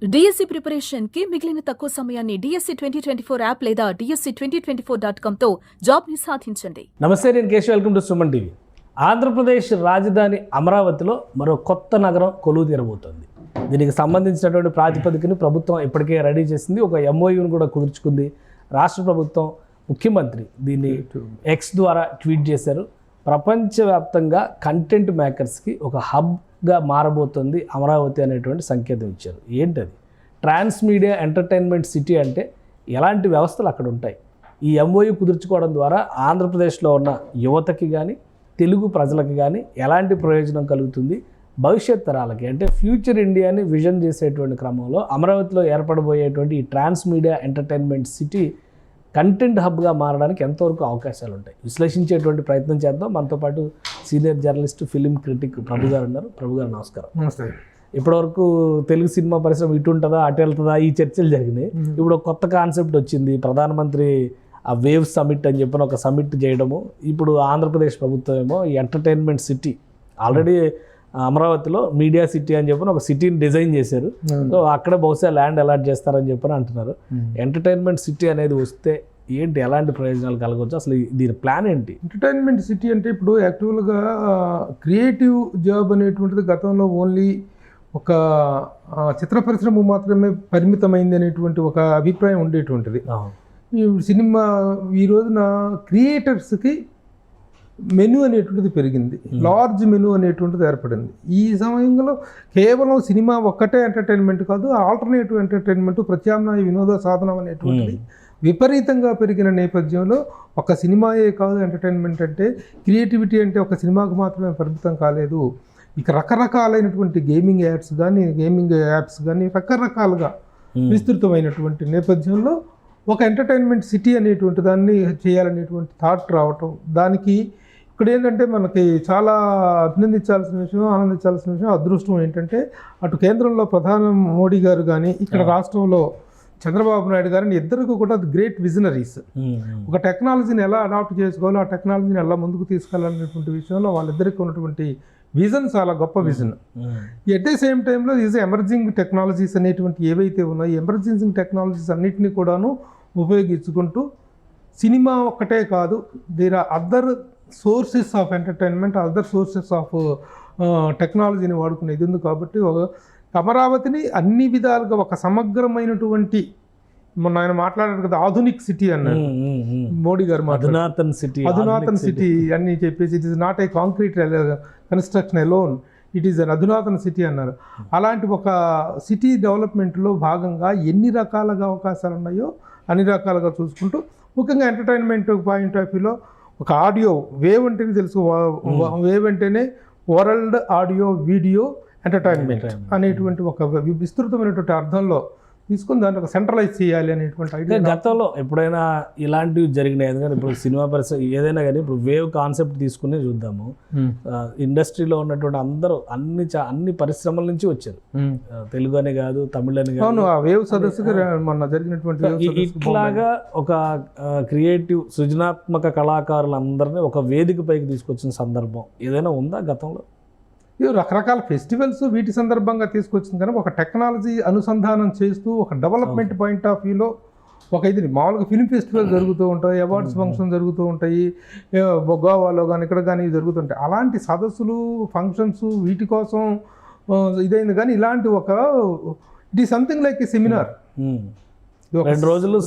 DSC preparation కి మిగిలిన తక్కువ సమయాన్ని డిఎస్సి 2024 యాప్ లేదా DSC2024.com తో జాబ్ ని సాధించండి. నమస్తే, నేను Keshav. Welcome to Suman TV. Andhra Pradesh రాజధాని అమరావతిలో మరో కొత్త నగరం కొలువు తీరబోతోంది. దీనికి సంబంధించినటువంటి ప్రాతిపదికను ప్రభుత్వం ఇప్పటికే రెడీ చేసింది. ఒక MOUను కూడా కుదుర్చుకుంది. రాష్ట్ర ప్రభుత్వం ముఖ్యమంత్రి దీన్ని X ద్వారా ట్వీట్ చేశారు. ప్రపంచవ్యాప్తంగా కంటెంట్ మేకర్స్కి ఒక హబ్గా మారబోతుంది అమరావతి అనేటువంటి సంకేతం ఇచ్చారు. ఏంటది? ట్రాన్స్ మీడియా ఎంటర్టైన్మెంట్ సిటీ అంటే ఎలాంటి వ్యవస్థలు అక్కడ ఉంటాయి? ఈ MOU కుదుర్చుకోవడం ద్వారా ఆంధ్రప్రదేశ్లో ఉన్న యువతకి కానీ తెలుగు ప్రజలకి కానీ ఎలాంటి ప్రయోజనం కలుగుతుంది? భవిష్యత్ తరాలకి అంటే ఫ్యూచర్ ఇండియాని విజన్ చేసేటువంటి క్రమంలో అమరావతిలో ఏర్పడబోయేటువంటి ఈ ట్రాన్స్ మీడియా ఎంటర్టైన్మెంట్ సిటీ కంటెంట్ హబ్గా మారడానికి ఎంతవరకు అవకాశాలు ఉంటాయి? విశ్లేషించేటువంటి ప్రయత్నం చేద్దాం. మనతో పాటు సీనియర్ జర్నలిస్ట్, ఫిలిం క్రిటిక్ ప్రభు గారు ఉన్నారు. ప్రభు గారు నమస్కారం. నమస్తే. ఇప్పటివరకు తెలుగు సినిమా పరిశ్రమ ఇటు ఉంటుందా అటు వెళ్తుందా ఈ చర్చలు జరిగినాయి. ఇప్పుడు ఒక కొత్త కాన్సెప్ట్ వచ్చింది. ప్రధానమంత్రి ఆ వేవ్ సమిట్ అని చెప్పిన ఒక సమిట్ చేయడము. ఇప్పుడు ఆంధ్రప్రదేశ్ ప్రభుత్వం ఏమో ఈ ఎంటర్టైన్మెంట్ సిటీ ఆల్రెడీ అమరావతిలో మీడియా సిటీ అని చెప్పిన ఒక సిటీని డిజైన్ చేశారు. సో అక్కడ బహుశా ల్యాండ్ అలాట్ చేస్తారని చెప్పని అంటున్నారు. ఎంటర్టైన్మెంట్ సిటీ అనేది వస్తే ఏంటి, ఎలాంటి ప్రయోజనాలు కలగవచ్చు? అసలు దీని ప్లాన్ ఏంటి? ఎంటర్టైన్మెంట్ సిటీ అంటే ఇప్పుడు యాక్చువల్గా క్రియేటివ్ జాబ్ అనేటువంటిది గతంలో ఓన్లీ ఒక చిత్ర పరిశ్రమ మాత్రమే పరిమితమైంది అనేటువంటి ఒక అభిప్రాయం ఉండేటువంటిది. ఈ సినిమా ఈ రోజున క్రియేటర్స్కి మెనూ అనేటువంటిది పెరిగింది. లార్జ్ మెనూ అనేటువంటిది ఏర్పడింది. ఈ సమయంలో కేవలం సినిమా ఒక్కటే ఎంటర్టైన్మెంట్ కాదు, ఆల్టర్నేటివ్ ఎంటర్టైన్మెంట్, ప్రత్యామ్నాయ వినోద సాధనం అనేటువంటిది విపరీతంగా పెరిగిన నేపథ్యంలో ఒక సినిమాయే కాదు ఎంటర్టైన్మెంట్ అంటే, క్రియేటివిటీ అంటే ఒక సినిమాకు మాత్రమే పరిమితం కాలేదు. ఇక రకరకాలైనటువంటి గేమింగ్ యాప్స్ కానీ రకరకాలుగా విస్తృతమైనటువంటి నేపథ్యంలో ఒక ఎంటర్టైన్మెంట్ సిటీ అనేటువంటి దాన్ని చేయాలనేటువంటి థాట్ రావటం, దానికి ఇక్కడ ఏంటంటే మనకి చాలా అభినందించాల్సిన విషయం, ఆనందించాల్సిన విషయం, అదృష్టం ఏంటంటే అటు కేంద్రంలో ప్రధాని మోడీ గారు కానీ ఇక్కడ రాష్ట్రంలో చంద్రబాబు నాయుడు గారిని ఇద్దరికి కూడా గ్రేట్ విజనరీస్. ఒక టెక్నాలజీని ఎలా అడాప్ట్ చేసుకోవాలో, ఆ టెక్నాలజీని ఎలా ముందుకు తీసుకెళ్లాలనేటువంటి విషయంలో వాళ్ళిద్దరికి ఉన్నటువంటి విజన్ చాలా గొప్ప విజన్. ఎట్ ద సేమ్ టైంలో ఈజ్ ఎమర్జింగ్ టెక్నాలజీస్ అనేటువంటి ఏవైతే ఉన్నాయో ఎమర్జింగ్ టెక్నాలజీస్ అన్నింటినీ కూడాను ఉపయోగించుకుంటూ సినిమా ఒక్కటే కాదు, there are other sources of entertainment, other sources of టెక్నాలజీని వాడుకునేది ఉంది. కాబట్టి అమరావతిని అన్ని విధాలుగా ఒక సమగ్రమైనటువంటి, మొన్న ఆయన మాట్లాడారు కదా ఆధునిక్ సిటీ అన్నారు మోడీ గారు, అధునాతన్ సిటీ అని చెప్పేసి, it is not a concrete construction alone, it is an అధునాతన సిటీ అన్నారు. అలాంటి ఒక సిటీ డెవలప్మెంట్లో భాగంగా ఎన్ని రకాలుగా అవకాశాలు ఉన్నాయో అన్ని రకాలుగా చూసుకుంటూ, ముఖ్యంగా ఎంటర్టైన్మెంట్ పాయింట్ ఆఫ్ వ్యూలో ఒక ఆడియో వేవ్ అంటేనే తెలుసు, వేవ్ అంటేనే వరల్డ్ ఆడియో వీడియో ఎంటర్టైన్మెంట్ అనేటువంటి ఒక విస్తృతమైనటువంటి అర్థంలో తీసుకుని దాన్ని ఒక సెంట్రలైజ్ చేయాలి అనేటువంటి ఐడియా. గతంలో ఎప్పుడైనా ఇలాంటివి జరిగినాయి? ఎందుకంటే ఇప్పుడు సినిమా పరిశ్రమ ఏదైనా కానీ ఇప్పుడు వేవ్ కాన్సెప్ట్ తీసుకుని చూద్దాము. ఇండస్ట్రీలో ఉన్నటువంటి అందరూ అన్ని పరిశ్రమల నుంచి వచ్చారు. తెలుగు అనే కాదు, తమిళ అని కాదు. ఆ వేవ్ సదస్సుకి మొన్న జరిగినటువంటి ఇట్లాగా ఒక క్రియేటివ్ సృజనాత్మక కళాకారులందరినీ ఒక వేదిక పైకి తీసుకొచ్చిన సందర్భం ఏదైనా ఉందా గతంలో? ఇవి రకరకాల ఫెస్టివల్స్ వీటి సందర్భంగా తీసుకొచ్చింది. కానీ ఒక టెక్నాలజీ అనుసంధానం చేస్తూ ఒక డెవలప్మెంట్ పాయింట్ ఆఫ్ వ్యూలో ఒక ఇది మామూలుగా ఫిల్మ్ ఫెస్టివల్ జరుగుతూ ఉంటాయి, అవార్డ్స్ ఫంక్షన్ జరుగుతూ ఉంటాయి, గోవాలో కానీ ఇక్కడ కానీ జరుగుతుంటాయి. అలాంటి సదస్సులు, ఫంక్షన్స్ వీటి కోసం ఇదైంది. కానీ ఇలాంటి ఒక it is something like A seminar. 2 రోజులు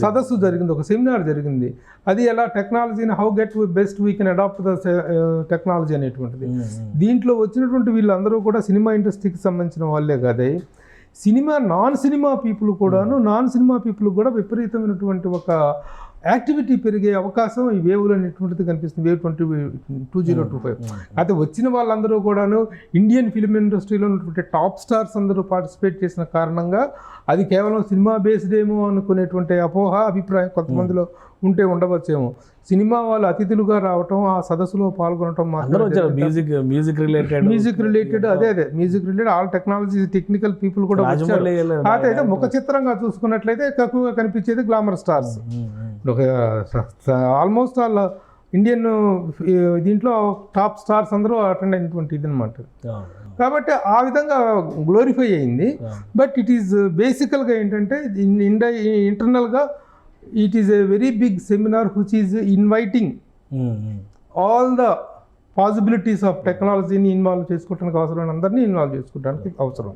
సదస్సు జరిగింది, ఒక సెమినార్ జరిగింది. అది ఎలా టెక్నాలజీని how get best we can adapt the technology అనేటువంటిది. దీంట్లో వచ్చినటువంటి వీళ్ళందరూ కూడా సినిమా ఇండస్ట్రీకి సంబంధించిన వాళ్ళే కాదే, నాన్ సినిమా పీపుల్ కూడా విపరీతమైనటువంటి ఒక యాక్టివిటీ పెరిగే అవకాశం ఈ వేవ్లు అనేటువంటిది కనిపిస్తుంది. వేవ్ 2025 అయితే వచ్చిన వాళ్ళందరూ కూడాను ఇండియన్ ఫిల్మ్ ఇండస్ట్రీలో ఉన్నటువంటి టాప్ స్టార్స్ అందరూ పార్టిసిపేట్ చేసిన కారణంగా అది కేవలం సినిమా బేస్డ్ ఏమో అనుకునేటువంటి అభిప్రాయం కొంతమందిలో ఉండవచ్చేమో. సినిమా వాళ్ళు అతిథులుగా రావటం, ఆ సదస్సులో పాల్గొనటం మాత్రం music related music related all technical people కూడా వచ్చారు. అయితే ముఖ చిత్రంగా చూసుకున్నట్లయితే తక్కువగా కనిపించేది glamour stars. Almost all Indian దీంట్లో టాప్ స్టార్స్ అందరూ అటెండ్ అయినటువంటి ఇది అనమాట. కాబట్టి ఆ విధంగా గ్లోరిఫై అయింది. బట్ ఇట్ ఈస్ బేసికల్గా ఏంటంటే ఇంటర్నల్గా it is a very big seminar which is inviting all the possibilities of టెక్నాలజీని ఇన్వాల్వ్ చేసుకోవడానికి అవసరమైన అందరినీ ఇన్వాల్వ్ చేసుకోవడానికి అవసరం.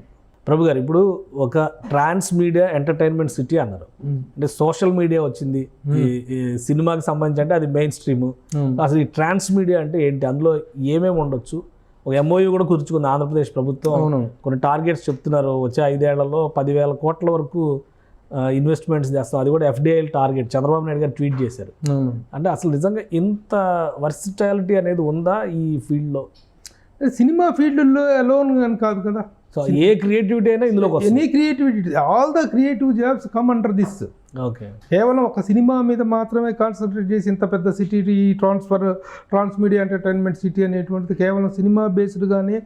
ప్రభు గారు, ఇప్పుడు ఒక ట్రాన్స్ మీడియా ఎంటర్టైన్మెంట్ సిటీ అన్నారు. అంటే సోషల్ మీడియా వచ్చింది ఈ సినిమాకి సంబంధించి, అంటే అది మెయిన్ స్ట్రీమ్. అసలు ఈ ట్రాన్స్ మీడియా అంటే ఏంటి, అందులో ఏమేమి ఉండొచ్చు? ఒక MOU కూడా కుదుర్చుకుంది ఆంధ్రప్రదేశ్ ప్రభుత్వం. కొన్ని టార్గెట్స్ చెప్తున్నారు, వచ్చే 5 ఏళ్లలో 10,000 కోట్ల వరకు ఇన్వెస్ట్మెంట్స్ చేస్తాం, అది కూడా FDI టార్గెట్. చంద్రబాబు నాయుడు గారు ట్వీట్ చేశారు. అంటే అసలు నిజంగా ఇంత వర్సిటాలిటీ అనేది ఉందా ఈ ఫీల్డ్లో? సినిమా ఫీల్డ్లో అలోన్ అని కాదు కదా, సో ఏ క్రియేటివిటీ అయినా ఇందులో any creativity, all the creative jobs come under this. Okay, కేవలం ఒక సినిమా మీద మాత్రమే కాన్సన్ట్రేట్ చేసి ఇంత పెద్ద సిటీ ట్రాన్స్ మీడియా ఎంటర్టైన్మెంట్ సిటీ అనేటువంటిది కేవలం సినిమా బేస్డ్గానే,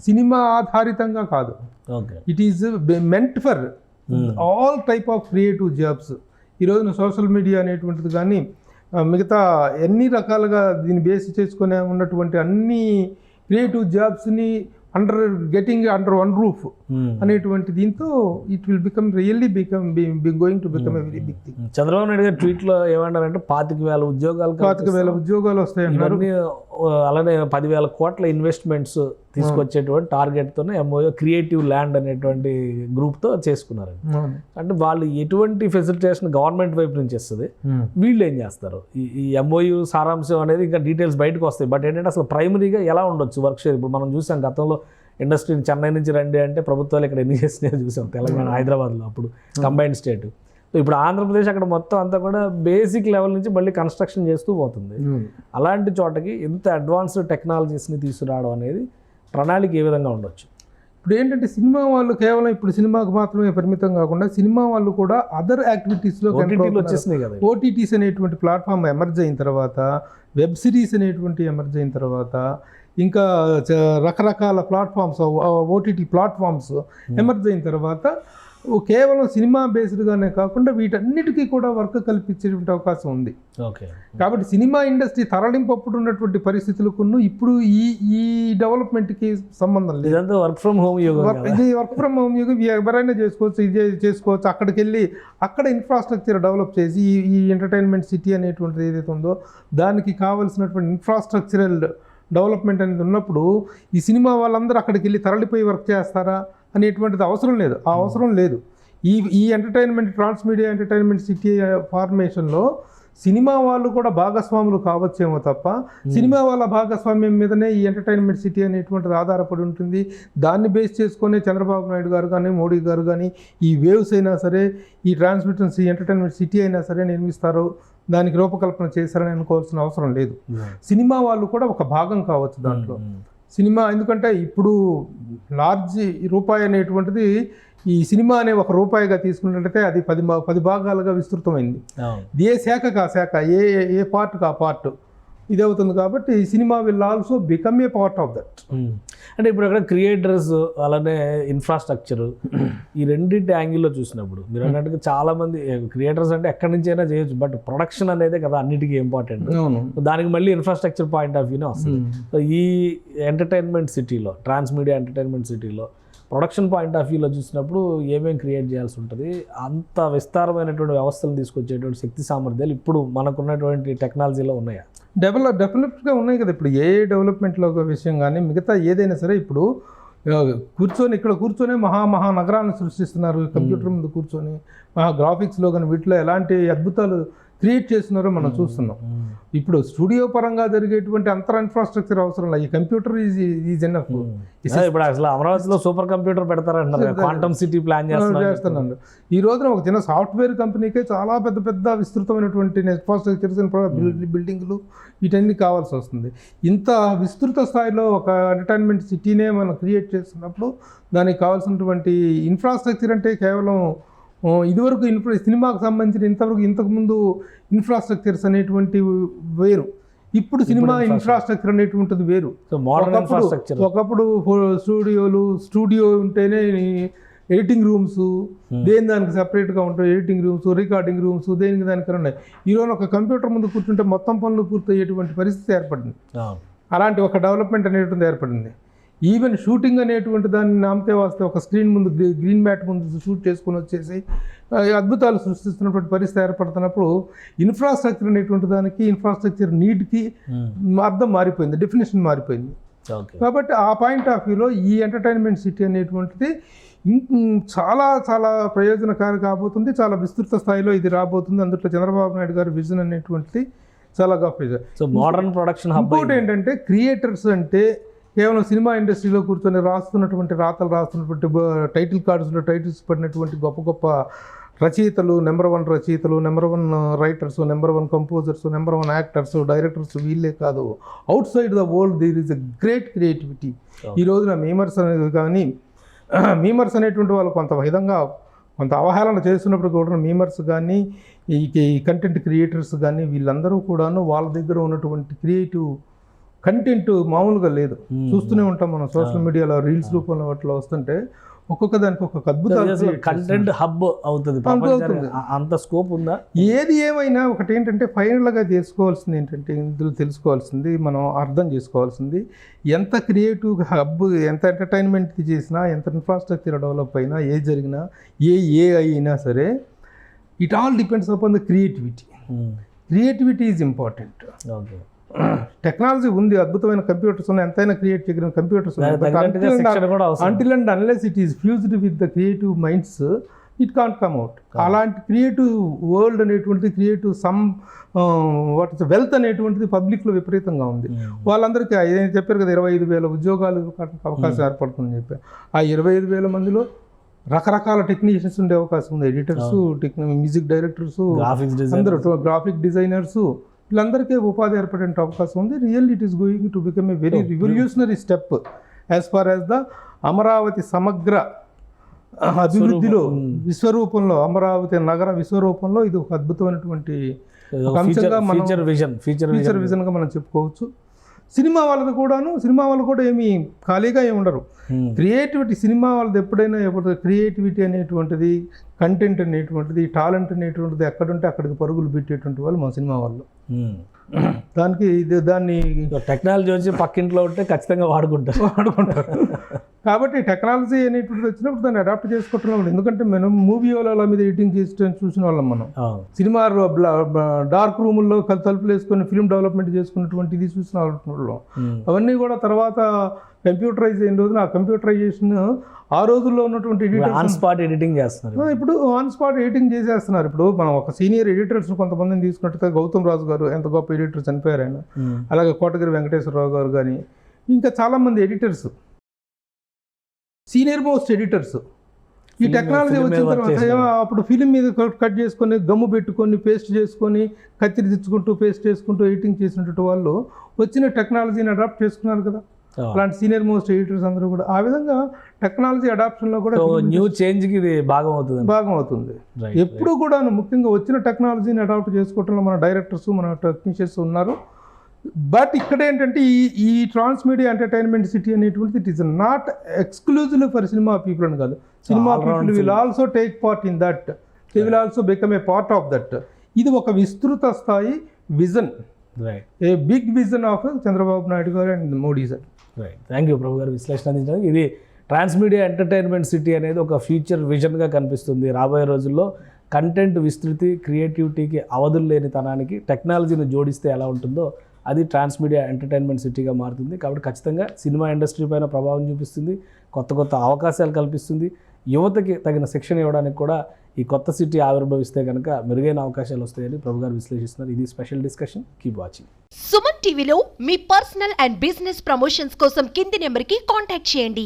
సినిమా ఆధారితంగా కాదు. Okay, it is meant for all type of creative jobs. ఈ రోజున సోషల్ మీడియా అనేటువంటిది కానీ మిగతా ఎన్ని రకాలుగా దీన్ని బేస్ చేసుకునే ఉన్నటువంటి అన్ని క్రియేటివ్ జాబ్స్ని గెటింగ్ అండర్ వన్ రూఫ్ అనేటువంటి దీంతో it will become really going to become a very big thing. Chandrababu Naidu garu ట్వీట్లో ఏమన్నారంటే 25,000 ఉద్యోగాలు వస్తాయన్నారు. అలానే 10,000 కోట్ల ఇన్వెస్ట్మెంట్స్ తీసుకొచ్చేటువంటి టార్గెట్తోనే MOU క్రియేటివ్ ల్యాండ్ అనేటువంటి గ్రూప్తో చేసుకున్నారు. అంటే వాళ్ళు ఎటువంటి ఫెసిలిటేషన్ గవర్నమెంట్ వైపు నుంచి వస్తుంది, వీళ్ళు ఏం చేస్తారు? ఈ MOU సారాంశం అనేది ఇంకా డీటెయిల్స్ బయటకు వస్తాయి. బట్ ఏంటంటే అసలు ప్రైమరీగా ఎలా ఉండొచ్చు వర్క్ షేర్? ఇప్పుడు మనం చూసాం గతంలో ఇండస్ట్రీని చెన్నై నుంచి రండి అంటే ప్రభుత్వాలు ఇక్కడ ఎన్ని చేసినాయో చూసాం, తెలంగాణ, హైదరాబాద్లో అప్పుడు కంబైన్డ్ స్టేట్. సో ఇప్పుడు ఆంధ్రప్రదేశ్ అక్కడ మొత్తం అంతా కూడా బేసిక్ లెవెల్ నుంచి మళ్ళీ కన్స్ట్రక్షన్ చేస్తూ పోతుంది. అలాంటి చోటకి ఇంత అడ్వాన్స్డ్ టెక్నాలజీస్ని తీసుకురావడం అనేది ప్రణాళిక ఏ విధంగా ఉండొచ్చు? ఇప్పుడు ఏంటంటే సినిమా వాళ్ళు కేవలం ఇప్పుడు సినిమాకు మాత్రమే పరిమితం కాకుండా సినిమా వాళ్ళు కూడా అదర్ యాక్టివిటీస్లో వచ్చేసినాయి కదా. OTTs అనేటువంటి ప్లాట్ఫామ్ ఎమర్జ్ అయిన తర్వాత, వెబ్ సిరీస్ అనేటువంటి ఎమర్జ్ అయిన తర్వాత, ఇంకా రకరకాల ప్లాట్ఫామ్స్, OTT ప్లాట్ఫామ్స్ ఎమర్జ్ అయిన తర్వాత కేవలం సినిమా బేస్డ్గానే కాకుండా వీటన్నిటికీ కూడా వర్క్ కల్పించేటువంటి అవకాశం ఉంది. ఓకే, కాబట్టి సినిమా ఇండస్ట్రీ తరలింపప్పుడు ఉన్నటువంటి పరిస్థితులకు ఇప్పుడు ఈ డెవలప్మెంట్కి సంబంధం లేదు. ఇదంతా వర్క్ ఫ్రమ్ హోమ్ యుగం. ఇది వర్క్ ఫ్రమ్ హోమ్ యుగం, ఎవరైనా చేసుకోవచ్చు, ఇది చేసుకోవచ్చు. అక్కడికి వెళ్ళి అక్కడ ఇన్ఫ్రాస్ట్రక్చర్ డెవలప్ చేసి ఈ ఎంటర్టైన్మెంట్ సిటీ అనేటువంటిది ఏదైతే ఉందో దానికి కావాల్సినటువంటి ఇన్ఫ్రాస్ట్రక్చరల్ డెవలప్మెంట్ అనేది ఉన్నప్పుడు ఈ సినిమా వాళ్ళందరూ అక్కడికి వెళ్ళి తరలిపోయి వర్క్ చేస్తారా అనేటువంటిది అవసరం లేదు. ఆ అవసరం లేదు. ఈ ట్రాన్స్ మీడియా ఎంటర్టైన్మెంట్ సిటీ ఫార్మేషన్లో సినిమా వాళ్ళు కూడా భాగస్వాములు కావచ్చేమో తప్ప, సినిమా వాళ్ళ భాగస్వామ్యం మీదనే ఈ ఎంటర్టైన్మెంట్ సిటీ అనేటువంటిది ఆధారపడి ఉంటుంది. దాన్ని బేస్ చేసుకునే చంద్రబాబు నాయుడు గారు కానీ, మోడీ గారు కానీ ఈ వేవ్స్ అయినా సరే, ఈ ట్రాన్స్మిటెన్స్ ఎంటర్టైన్మెంట్ సిటీ అయినా సరే నిర్మిస్తారు, దానికి రూపకల్పన చేశారని అనుకోవాల్సిన అవసరం లేదు. సినిమా వాళ్ళు కూడా ఒక భాగం కావచ్చు దాంట్లో. సినిమా ఎందుకంటే ఇప్పుడు లార్జ్ రూపాయి అనేటువంటిది ఈ సినిమా అనే ఒక రూపాయిగా తీసుకున్నట్లయితే అది 10 భాగాలుగా విస్తృతమైంది. ఏ శాఖకు ఆ శాఖ, ఏ పార్ట్కి ఆ పార్ట్ ఇది అవుతుంది. కాబట్టి ఈ cinema will also become a part of that. అంటే ఇప్పుడు అక్కడ క్రియేటర్స్ అలానే ఇన్ఫ్రాస్ట్రక్చర్ ఈ రెండింటి యాంగిల్లో చూసినప్పుడు మీరు అన్నట్టుగా చాలా మంది క్రియేటర్స్ అంటే ఎక్కడి నుంచి అయినా చేయొచ్చు, బట్ ప్రొడక్షన్ అనేది కదా అన్నిటికీ ఇంపార్టెంట్. దానికి మళ్ళీ ఇన్ఫ్రాస్ట్రక్చర్ పాయింట్ ఆఫ్ వ్యూనే వస్తుంది. సో ఈ ఎంటర్టైన్మెంట్ సిటీలో, ట్రాన్స్ మీడియా ఎంటర్టైన్మెంట్ సిటీలో ప్రొడక్షన్ పాయింట్ ఆఫ్ వ్యూలో చూసినప్పుడు ఏమేమి క్రియేట్ చేయాల్సి ఉంటుంది? అంత విస్తారమైనటువంటి వ్యవస్థలు తీసుకొచ్చేటువంటి శక్తి సామర్థ్యాలు ఇప్పుడు మనకున్నటువంటి టెక్నాలజీలో ఉన్నాయా? డెవలప్గా ఉన్నాయి కదా. ఇప్పుడు ఏ డెవలప్మెంట్లో ఒక విషయం కానీ మిగతా ఏదైనా సరే ఇప్పుడు ఇక్కడ కూర్చొని మహా నగరాలను సృష్టిస్తున్నారు. కంప్యూటర్ ముందు కూర్చొని గ్రాఫిక్స్లో కానీ వీటిలో ఎలాంటి అద్భుతాలు క్రియేట్ చేస్తున్నారో మనం చూస్తున్నాం. ఇప్పుడు స్టూడియో పరంగా జరిగేటువంటి అంతర ఇన్ఫ్రాస్ట్రక్చర్ అవసరం లేదు. ఈ కంప్యూటర్ ఈజ్ ఎనఫ్. ఇప్పుడు అసలు అమరావతిలో సూపర్ కంప్యూటర్ పెడతారంటారు, క్వాంటమ్ సిటీ ప్లాన్ చేస్తున్నారు. ఈ రోజున ఒక చిన్న సాఫ్ట్వేర్ కంపెనీకే చాలా పెద్ద విస్తృతమైనటువంటి ఇన్ఫ్రాస్ట్రక్చర్స్, బిల్డింగ్లు వీటన్ని కావాల్సి వస్తుంది. ఇంత విస్తృత స్థాయిలో ఒక ఎంటర్టైన్మెంట్ సిటీనే మనం క్రియేట్ చేస్తున్నప్పుడు దానికి కావాల్సినటువంటి ఇన్ఫ్రాస్ట్రక్చర్ అంటే కేవలం ఇదివరకు సినిమాకు సంబంధించిన ఇంతకుముందు ఇన్ఫ్రాస్ట్రక్చర్స్ అనేటువంటి వేరు, ఇప్పుడు సినిమా ఇన్ఫ్రాస్ట్రక్చర్ అనేటువంటిది వేరు. ఒకప్పుడు స్టూడియో ఉంటేనే ఎడిటింగ్ రూమ్స్, దానికి సపరేట్గా ఉంటాయి. ఎడిటింగ్ రూమ్స్, రికార్డింగ్ రూమ్స్, దానికన్నా ఉన్నాయి. ఈరోజు ఒక కంప్యూటర్ ముందు కూర్చుంటే మొత్తం పనులు పూర్తయ్యేటువంటి పరిస్థితి ఏర్పడింది. అలాంటి ఒక డెవలప్మెంట్ అనేటువంటిది ఏర్పడింది. ఈవెన్ షూటింగ్ అనేటువంటి దాన్ని నామకే వాస్తే ఒక స్క్రీన్ ముందు గ్రీన్ మ్యాట్ ముందు షూట్ చేసుకొని వచ్చేసి అద్భుతాలు సృష్టిస్తున్నటువంటి పరిస్థితి ఏర్పడుతున్నప్పుడు ఇన్ఫ్రాస్ట్రక్చర్ అనేటువంటి దానికి ఇన్ఫ్రాస్ట్రక్చర్ నీడ్కి అర్థం మారిపోయింది, డెఫినేషన్ మారిపోయింది. కాబట్టి ఆ పాయింట్ ఆఫ్ వ్యూలో ఈ ఎంటర్టైన్మెంట్ సిటీ అనేటువంటిది చాలా చాలా ప్రయోజనకారి కాబోతుంది, చాలా విస్తృత స్థాయిలో ఇది రాబోతుంది. అందులో చంద్రబాబు నాయుడు గారి విజన్ అనేటువంటిది చాలా గొప్ప. So modern production hub. ఇంకోటి ఏంటంటే క్రియేటర్స్ అంటే కేవలం సినిమా ఇండస్ట్రీలో కూర్చొని రాస్తున్నటువంటి టైటిల్ కార్డ్స్లో టైటిల్స్ పడినటువంటి గొప్ప గొప్ప రచయితలు, నెంబర్ 1 రచయితలు, number 1 writers, number 1 composers, number 1 actors, directors వీళ్ళే కాదు. Outside the world there is a great creativity. ఈ రోజున మీమర్స్ అనేది కానీ మీమర్స్ అనేటువంటి వాళ్ళు కొంత అవహేళన చేస్తున్నప్పుడు కూడా మీమర్స్ కానీ ఈ కంటెంట్ క్రియేటర్స్ కానీ వీళ్ళందరూ కూడాను వాళ్ళ దగ్గర ఉన్నటువంటి క్రియేటివ్ కంటెంట్ మామూలుగా లేదు. చూస్తూనే ఉంటాం మనం సోషల్ మీడియాలో రీల్స్ రూపంలో వాటిలో వస్తుంటే ఒక్కొక్క దానికి ఒక్కొక్క అద్భుతాలు కంటెంట్ హబ్ అవుతుంది. అంత స్కోప్ ఉందా? ఏది ఏమైనా ఒకటి ఏంటంటే ఫైనల్గా చేసుకోవాల్సింది ఏంటంటే ఇందులో తెలుసుకోవాల్సింది, మనం అర్థం చేసుకోవాల్సింది, ఎంత క్రియేటివ్ హబ్, ఎంత ఎంటర్టైన్మెంట్ చేసినా, ఎంత ఇన్ఫ్రాస్ట్రక్చర్ డెవలప్ అయినా, ఏ జరిగినా, ఏ అయినా సరే, it all depends upon the creativity. Creativity is important. Okay, technology ఉంది, అద్భుతమైన కంప్యూటర్స్ ఉన్నాయి, ఎంతైనా క్రియేట్ చేయగలిగిన కంప్యూటర్స్ ఉన్నాయి. Until and unless it is fused with the creative minds it can't come out. అలాంటి క్రియేటివ్ వరల్డ్ అనేటువంటిది, క్రియేటివ్ వెల్త్ అనేటువంటిది పబ్లిక్లో విపరీతంగా ఉంది. వాళ్ళందరికీ ఏదైనా చెప్పారు కదా 25,000 ఉద్యోగాలు అవకాశం ఏర్పడుతుందని చెప్పారు. ఆ 25,000 మందిలో రకరకాల టెక్నీషియన్స్ ఉండే అవకాశం ఉంది. ఎడిటర్స్, మ్యూజిక్ డైరెక్టర్స్, అందరూ గ్రాఫిక్ డిజైనర్స్, వీళ్ళందరికీ ఉపాధి ఏర్పడే అవకాశం ఉంది. Really it is going to become a very revolutionary step as far as the Amaravati సమగ్ర అభివృద్ధిలో విశ్వరూపంలో, అమరావతి నగర విశ్వరూపంలో ఇది ఒక అద్భుతమైనటువంటి ఫ్యూచర్ విజన్గా మనం చెప్పుకోవచ్చు. సినిమా వాళ్ళు కూడా ఏమీ ఖాళీగా ఏమి ఉండరు. క్రియేటివిటీ సినిమా వాళ్ళది ఎప్పుడైనా క్రియేటివిటీ అనేటువంటిది, కంటెంట్ అనేటువంటిది, టాలెంట్ అనేటువంటిది ఎక్కడుంటే అక్కడికి పరుగులు పెట్టేటువంటి వాళ్ళు మా సినిమా వాళ్ళు. దాన్ని టెక్నాలజీ వచ్చి పక్కింట్లో ఉంటే ఖచ్చితంగా వాడుకుంటారు. కాబట్టి టెక్నాలజీ అనేటువంటిది వచ్చినప్పుడు దాన్ని అడాప్ట్ చేసుకోవటం. ఎందుకంటే మనం మూవీ వాళ్ళ మీద ఎడిటింగ్ చేసి చూసిన వాళ్ళం. మనం సినిమా డార్క్ రూముల్లో తలుపులు వేసుకొని ఫిల్మ్ డెవలప్మెంట్ చేసుకున్నటువంటిది చూసిన వాళ్ళం. అవన్నీ కూడా తర్వాత కంప్యూటరైజ్ అయిన రోజున ఆ కంప్యూటరైజేషన్ ఆ రోజుల్లో ఉన్నటువంటి ఆన్ స్పాట్ ఎడిటింగ్ చేస్తున్నారు. ఇప్పుడు ఆన్ స్పాట్ ఎడిటింగ్ చేసేస్తున్నారు. ఇప్పుడు మనం ఒక సీనియర్ ఎడిటర్స్ కొంతమందిని తీసుకున్నట్టుగా గౌతమ్ రాజు గారు ఎంత గొప్ప ఎడిటర్, చనిపోయారు ఆయన. అలాగే కోటగిరి వెంకటేశ్వరరావు గారు కానీ ఇంకా చాలామంది ఎడిటర్స్, సీనియర్ మోస్ట్ ఎడిటర్స్. ఈ టెక్నాలజీ వచ్చిన తర్వాత అప్పుడు ఫిలిం మీద కట్ చేసుకొని, గమ్ము పెట్టుకొని, పేస్ట్ చేసుకొని, కత్తిరి తెచ్చుకుంటూ పేస్ట్ చేసుకుంటూ ఎడిటింగ్ చేసినటువంటి వాళ్ళు వచ్చిన టెక్నాలజీని అడాప్ట్ చేసుకున్నారు కదా. అలాంటి సీనియర్ మోస్ట్ ఎడిటర్స్ అందరూ కూడా ఆ విధంగా టెక్నాలజీ అడాప్షన్లో కూడా న్యూ చేంజ్కి ఇది భాగం అవుతుంది. ఎప్పుడు కూడా ముఖ్యంగా వచ్చిన టెక్నాలజీని అడాప్ట్ చేసుకోవడంలో మన డైరెక్టర్స్, మన టెక్నీషియన్స్ ఉన్నారు. బట్ ఇక్కడ ఏంటంటే ఈ ట్రాన్స్మీడియా ఎంటర్టైన్మెంట్ సిటీ అనేటువంటిది it is not exclusive for cinema people అని కాదు. Cinema people will also take part in that, they will also become a part of that. ఇది ఒక విస్తృత స్థాయి vision, a big vision of Chandrababu Naidu garu and Modi sir. Thank you Prabhu garu విశ్లేషణ అందించడానికి. ఇది ట్రాన్స్మీడియా entertainment city అనేది ఒక ఫ్యూచర్ విజన్గా కనిపిస్తుంది. రాబోయే రోజుల్లో కంటెంట్ విస్తృతి, క్రియేటివిటీకి అవధులు లేని తనానికి టెక్నాలజీని జోడిస్తే ఎలా ఉంటుందో అది ట్రాన్స్మీడియా ఎంటర్టైన్మెంట్ సిటీగా మారుతుంది. కాబట్టి ఖచ్చితంగా సినిమా ఇండస్ట్రీ పైన ప్రభావం చూపిస్తుంది, కొత్త అవకాశాలు కల్పిస్తుంది. యువతకి తగిన శిక్షణ ఇవ్వడానికి కూడా ఈ కొత్త సిటీ ఆవిర్భవిస్తే కనుక మెరుగైన అవకాశాలు వస్తాయని ప్రభు గారు విశ్లేషిస్తున్నారు. ఇది special discussion. Keep watching. Suman టీవీలో మీ పర్సనల్ అండ్ బిజినెస్ ప్రమోషన్స్ కోసం కింది నెంబర్కి కాంటాక్ట్ చేయండి.